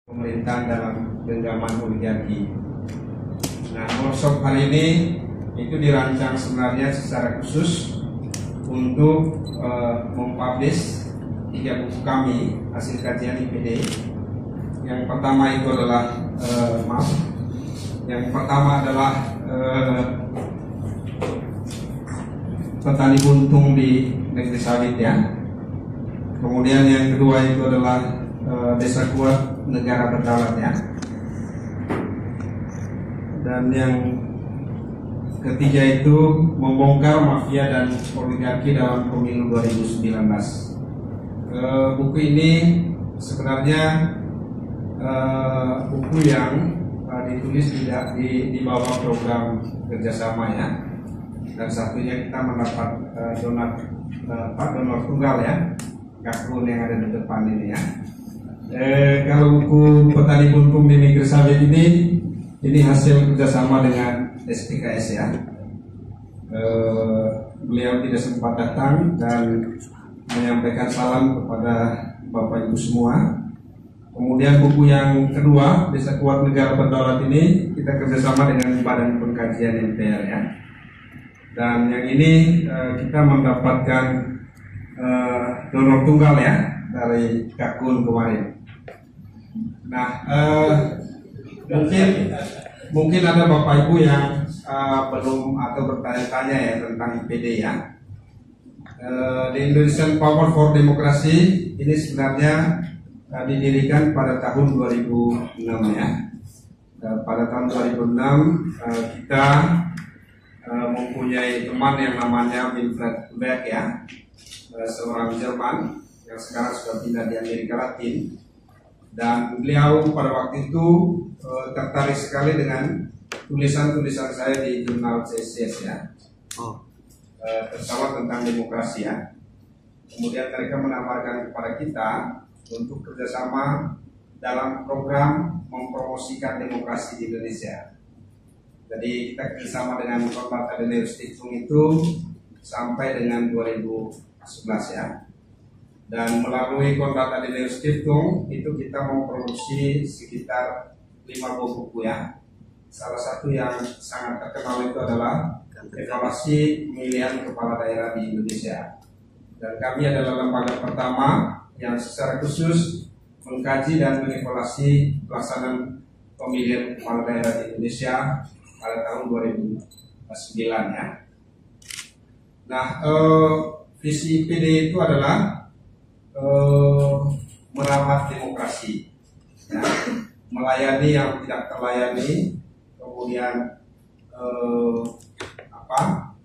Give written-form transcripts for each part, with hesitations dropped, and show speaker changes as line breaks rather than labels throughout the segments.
pemerintahan dalam genggaman oligarki. Nah, workshop hari ini itu dirancang sebenarnya secara khusus untuk mempublish 3 buku kami hasil kajian IPD. Yang pertama itu adalah petani buntung di negeri sawit ya. Kemudian yang kedua itu adalah desa kuat negara berdaulat ya. Dan yang ketiga itu membongkar mafia dan oligarki dalam pemilu 2019. Buku ini sebenarnya buku yang ditulis tidak di bawah program kerjasama ya. Dan satunya kita mendapat donor tunggal ya, Kakun yang ada di depan ini ya. Kalau buku petani buntung di negeri sawit ini hasil kerjasama dengan SPKS ya. Beliau tidak sempat datang dan menyampaikan salam kepada Bapak Ibu semua. Kemudian buku yang kedua, Desa Kuat Negara Berdaulat ini kita kerjasama dengan Badan Pengkajian MPR ya. Dan yang ini kita mendapatkan donor tunggal ya dari Kakun kemarin. Nah, mungkin ada Bapak Ibu yang belum atau bertanya-tanya ya tentang IPD ya. The Indonesian Power for Democracy ini sebenarnya didirikan pada tahun 2006 ya. Pada tahun 2006 kita mempunyai teman yang namanya Wilfred Beck ya, seorang Jerman yang sekarang sudah pindah di Amerika Latin. Dan beliau pada waktu itu tertarik sekali dengan tulisan-tulisan saya di jurnal CSS ya, terutama tentang demokrasi ya. Kemudian mereka menawarkan kepada kita untuk kerjasama dalam program mempromosikan demokrasi di Indonesia. Jadi kita kerjasama dengan Konrad Adenauer Stiftung itu sampai dengan 2011 ya. Dan melalui Konrad Adenauer Stiftung itu kita memproduksi sekitar 5 buku ya. Salah satu yang sangat terkenal itu adalah evaluasi pemilihan kepala daerah di Indonesia. Dan kami adalah lembaga pertama yang secara khusus mengkaji dan mengevaluasi pelaksanaan pemilihan kepala daerah di Indonesia pada tahun 2009 ya. Nah, visi IPD itu adalah merawat demokrasi, ya, melayani yang tidak terlayani, kemudian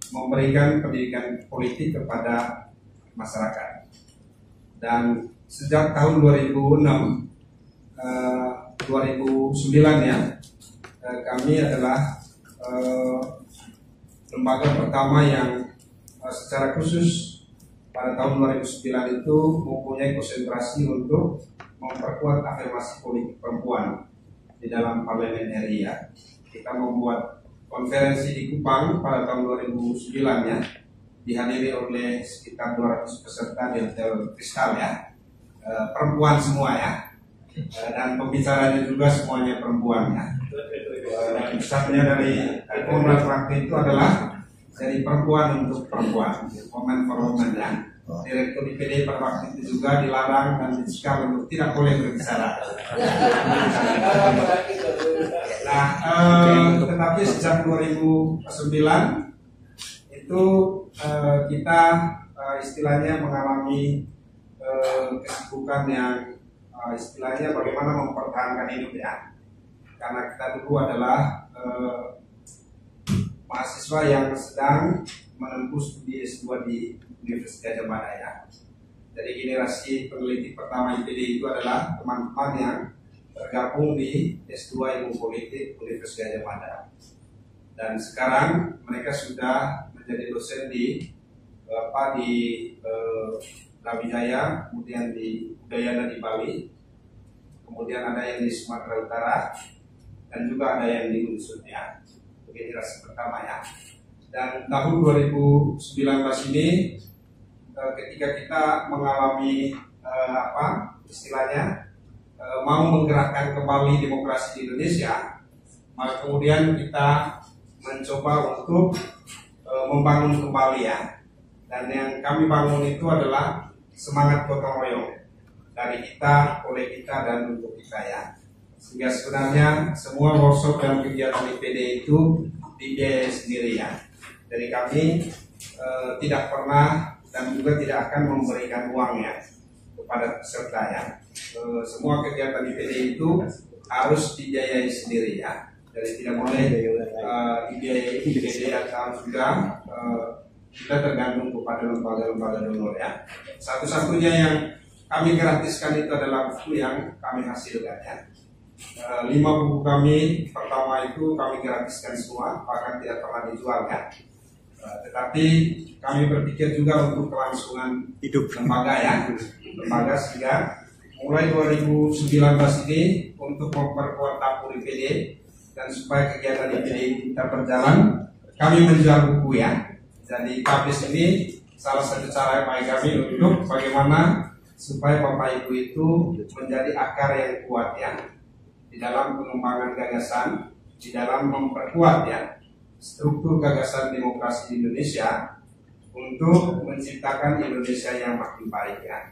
memberikan pendidikan politik kepada masyarakat. Dan sejak tahun 2009 ya, kami adalah lembaga pertama yang secara khusus pada tahun 2009 itu mempunyai konsentrasi untuk memperkuat afirmasi politik perempuan di dalam parlemen RI ya. Kita membuat konferensi di Kupang pada tahun 2009 ya, dihadiri oleh sekitar 200 peserta di Hotel Kristal ya, perempuan semua ya, dan pembicaranya juga semuanya perempuan ya. Pusatnya dari Konrad waktu itu adalah dari perempuan untuk perempuan, women for women ya. Direktur IPD pada waktu itu juga dilarang dan dicegah untuk tidak boleh berbicara. Nah, tetapi sejak 2009 itu kita istilahnya mengalami kesibukan yang istilahnya bagaimana mempertahankan hidup ya. Karena kita dulu adalah mahasiswa yang sedang menempuh studi S2 di Universitas Gadjah Mada ya. Jadi generasi peneliti pertama IPD itu adalah teman-teman yang tergabung di S2 Ilmu Politik Universitas Gadjah Mada. Dan sekarang mereka sudah menjadi dosen di Brawijaya, kemudian di Udayana di Bali, kemudian ada yang di Sumatera Utara, dan juga ada yang di Unsur ya. Generasi pertama ya. Dan tahun 2019 ini ketika kita mengalami istilahnya mau menggerakkan kembali demokrasi di Indonesia, maka kemudian kita mencoba untuk membangun kembali ya. Dan yang kami bangun itu adalah semangat gotong royong dari kita, oleh kita, dan untuk kita ya. Sehingga sebenarnya semua workshop dan kegiatan IPD itu dibiayai sendiri ya. Jadi kami tidak pernah dan juga tidak akan memberikan uang ya kepada peserta ya. Semua kegiatan IPD itu harus dibiayai sendiri ya. Jadi tidak boleh dibiayai IPD atau juga kita tergantung kepada lembaga-lembaga donor ya. Satu-satunya yang kami gratiskan itu adalah buku yang kami hasilkan ya. 5 buku kami pertama itu kami gratiskan semua, bahkan tidak pernah dijual kan. Tetapi kami berpikir juga untuk kelangsungan hidup lembaga ya, lembaga, sehingga mulai 2019 ini untuk memperkuat dapur IPD dan supaya kegiatan IPD kita berjalan, kami menjual buku ya. Jadi publish ini salah satu cara bagi kami untuk bagaimana supaya Bapak Ibu itu menjadi akar yang kuat ya di dalam pengembangan gagasan, di dalam memperkuat ya struktur gagasan demokrasi di Indonesia untuk menciptakan Indonesia yang makin baik ya.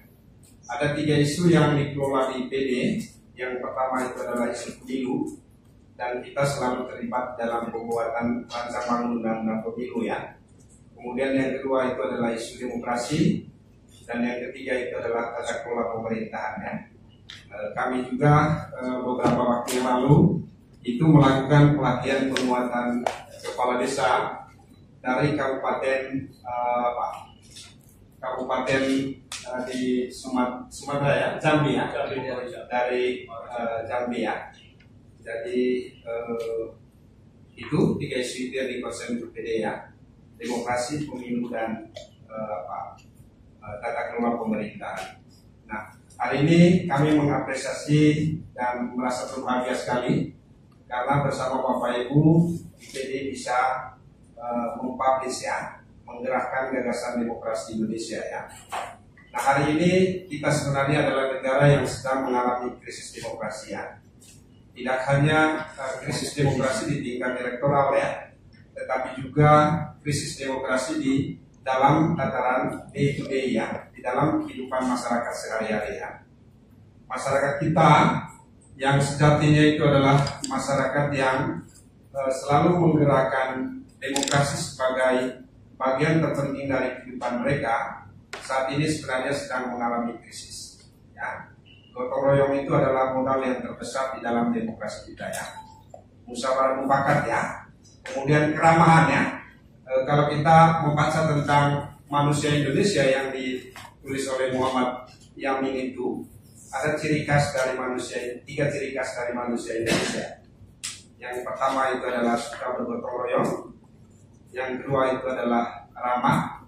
Ada 3 isu yang dikelola di IPD. Yang pertama itu adalah isu pemilu, dan kita selalu terlibat dalam pembuatan rancangan undang-undang pemilu ya. Kemudian yang kedua itu adalah isu demokrasi, dan yang ketiga itu adalah tata kelola pemerintahan ya. Kami juga beberapa waktu yang lalu itu melakukan pelatihan penguatan kepala desa dari kabupaten di Sumatera ya, Jambi ya, dari Jambi ya. Jadi itu 3 isu itu yang dikonsen IPD ya. Demokrasi, pemilu, dan tata kelola pemerintahan. Nah, hari ini kami mengapresiasi dan merasa berbahagia sekali karena bersama Bapak Ibu IPD bisa mempublish ya, menggerakkan gagasan demokrasi Indonesia ya. Nah, hari ini kita sebenarnya adalah negara yang sedang mengalami krisis demokrasi ya. Tidak hanya krisis demokrasi di tingkat elektoral ya, tetapi juga krisis demokrasi di dalam tataran day to day ya, di dalam kehidupan masyarakat sehari-hari ya. Masyarakat kita yang sejatinya itu adalah masyarakat yang selalu menggerakkan demokrasi sebagai bagian terpenting dari kehidupan mereka, saat ini sebenarnya sedang mengalami krisis ya. Gotong royong itu adalah modal yang terbesar di dalam demokrasi kita ya. Musyawarah mufakat ya. Kemudian keramahan ya. Kalau kita membaca tentang manusia Indonesia yang ditulis oleh Muhammad Yamin itu, ada ciri khas dari manusia, 3 ciri khas dari manusia Indonesia. Yang pertama itu adalah suka bergotong royong, yang kedua itu adalah ramah,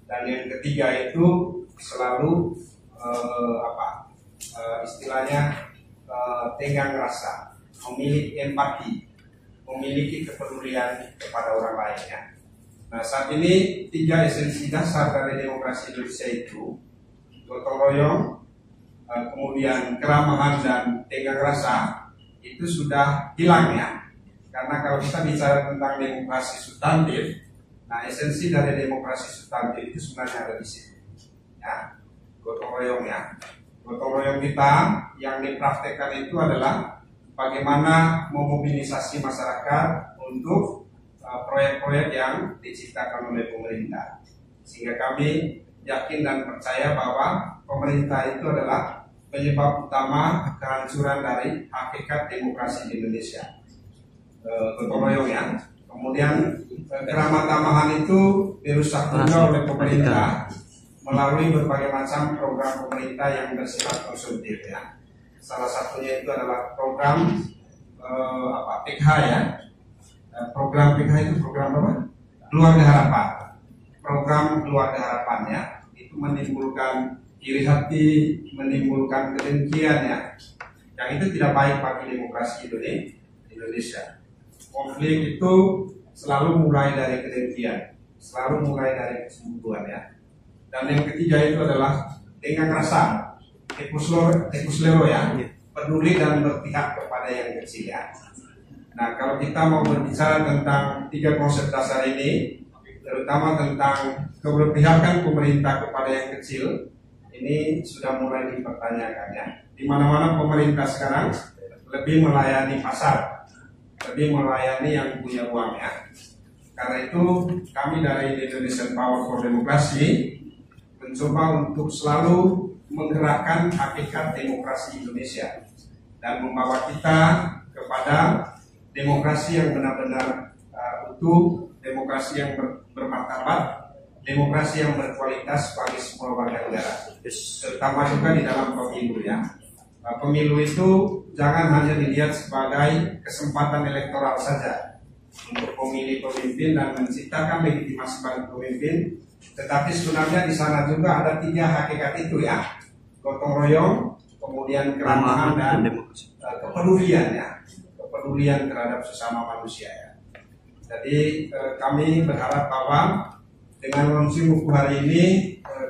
dan yang ketiga itu selalu istilahnya tenggang rasa, memiliki empati, memiliki kepedulian kepada orang lain ya. Nah, saat ini 3 esensi dasar dari demokrasi Indonesia itu, gotong royong, kemudian keramahan dan tenggang rasa, itu sudah hilang ya. Karena kalau kita bicara tentang demokrasi substantif, nah esensi dari demokrasi substantif itu sebenarnya ada di situ ya, gotong royong ya. Gotong royong kita yang dipraktekkan itu adalah bagaimana memobilisasi masyarakat untuk proyek-proyek yang diciptakan oleh pemerintah, sehingga kami yakin dan percaya bahwa pemerintah itu adalah penyebab utama kehancuran dari hakikat demokrasi di Indonesia. Gotong royong ya. Kemudian keramah tamahan itu dirusak juga oleh pemerintah melalui berbagai macam program pemerintah yang bersifat konsumtif ya. Salah satunya itu adalah program PKH ya. Program PKH itu program apa? Keluarga Harapan. Program Keluarga Harapan ya. Itu menimbulkan iri hati, menimbulkan kedengkian ya. Yang itu tidak baik bagi demokrasi Indonesia. Konflik itu selalu mulai dari kedengkian, selalu mulai dari kecemburuan ya. Dan yang ketiga itu adalah tenggang rasa, tepus lero ya, peduli dan berpihak kepada yang kecil ya. Nah, kalau kita mau berbicara tentang 3 konsep dasar ini, terutama tentang keberpihakan pemerintah kepada yang kecil, ini sudah mulai dipertanyakan ya. Di mana-mana pemerintah sekarang lebih melayani pasar, lebih melayani yang punya uang ya. Karena itu kami dari Indonesian Power for Democracy mencoba untuk selalu menggerakkan hakikat demokrasi Indonesia dan membawa kita kepada demokrasi yang benar-benar utuh, demokrasi yang bermartabat, demokrasi yang berkualitas bagi semua warga negara, terutama juga di dalam pemilu ya. Pemilu itu jangan hanya dilihat sebagai kesempatan elektoral saja untuk memilih pemimpin dan menciptakan legitimasi bagi pemimpin, tetapi sebenarnya di sana juga ada 3 hakikat itu ya: gotong royong, kemudian keramahan dan kepedulian ya, kepedulian terhadap sesama manusia ya. Jadi kami berharap bahwa dengan launching buku hari ini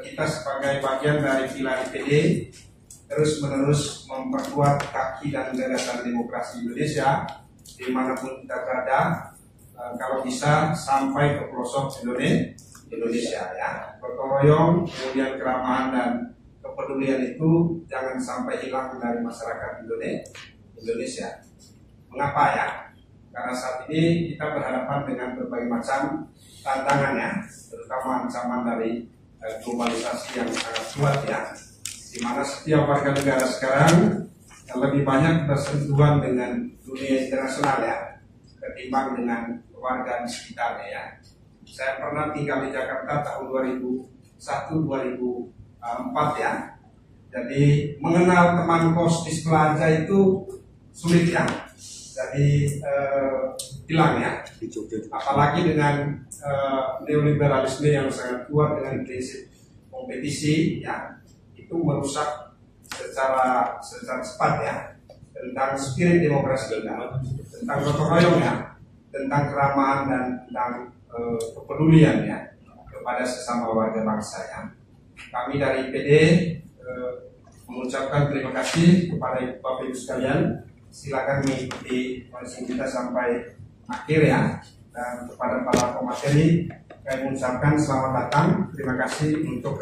kita sebagai bagian dari pilar IPD terus-menerus memperkuat kaki dan gagasan demokrasi Indonesia dimanapun kita berada, kalau bisa sampai ke pelosok Indonesia ya. Gotong royong, kemudian keramahan dan kepedulian itu jangan sampai hilang dari masyarakat Indonesia. Mengapa ya? Karena saat ini kita berhadapan dengan berbagai macam tantangan ya, terutama ancaman dari globalisasi yang sangat kuat ya, di mana setiap warga negara sekarang lebih banyak bersentuhan dengan dunia internasional ya, ketimbang dengan warga di sekitarnya ya. Saya pernah tinggal di Jakarta tahun 2001-2004 ya. Jadi mengenal teman kos di sebelah aja itu sulit ya. Jadi hilang ya. Apalagi dengan neoliberalisme yang sangat kuat dengan prinsip kompetisi ya, itu merusak secara cepat ya tentang spirit demokrasi kita, tentang gotong royong ya, tentang keramahan dan tentang kepedulian ya kepada sesama warga bangsa ya. Kami dari IPD mengucapkan terima kasih kepada Bapak Ibu sekalian. Silakan mengikuti launching kita sampai akhir ya. Dan kepada para pemateri kami mengucapkan selamat datang. Terima kasih untuk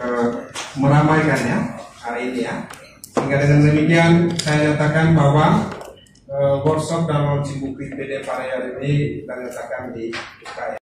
meramaikan ya hari ini ya. Sehingga dengan demikian saya nyatakan bahwa workshop dan launching buku IPD pada hari ini kita nyatakan dibuka ya.